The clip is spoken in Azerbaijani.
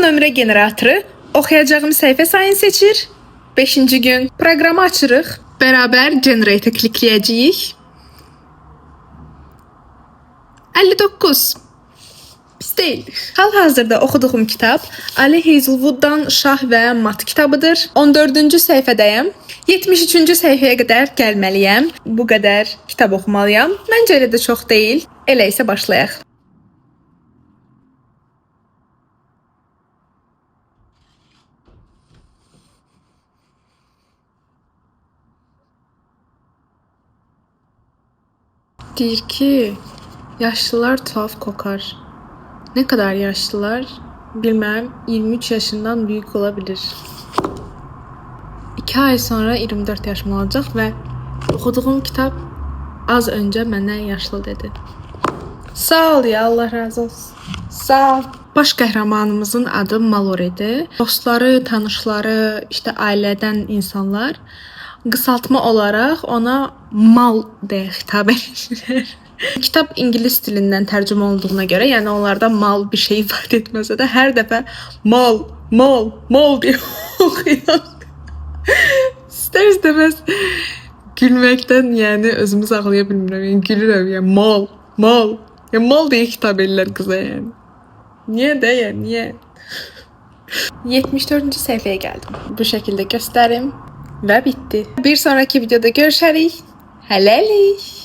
nömrə generatoru oxuyacağım səhifə sayını seçir. 5-ci gün proqramı açırıq. Bərabər generate klikləyəcəyik. 59. Pis deyil. Hal-hazırda oxuduğum kitab Ali Hazelwood'dan Şah və Mat kitabıdır. 14-cü səhifədəyəm. 73-cü səhifəyə qədər gəlməliyəm. Bu qədər kitab oxumalıyam. Məncə elə də çox deyil. Elə isə başlayaq. Deyir ki, yaşlılar tuhaf kokar. Ne kadar yaşlılar? Bilmem, 23 yaşından büyük olabilir. 2 ay sonra 24 yaşım olacaq və oxuduğum kitab az öncə mənə yaşlı dedi. Sağ ol ya, Allah razı olsun. Sağ ol. Baş qəhrəmanımızın adı Mallory'dir. Dostları, tanışları, ailədən insanlar qısaltma olaraq ona Mal deyə xitab edirlər. Kitab ingilis dilindən tərcümə olduğuna görə, yəni onlarda mal bir şey ifadə etməsə də hər dəfə mal, mal, mal deyə oxuyan. İstər-istəməz gülməkdən, yəni özümü saxlaya bilmirəm. Yəni gülürəm, yəni mal, mal. Yəni mal deyə xitab edirlər qıza, yəni. Niyə də, yəni, niyə? 74-cü səhifəyə gəldim. Bu şəkildə göstərim və bitdi. Bir sonraki videoda görüşərik. Hələlik.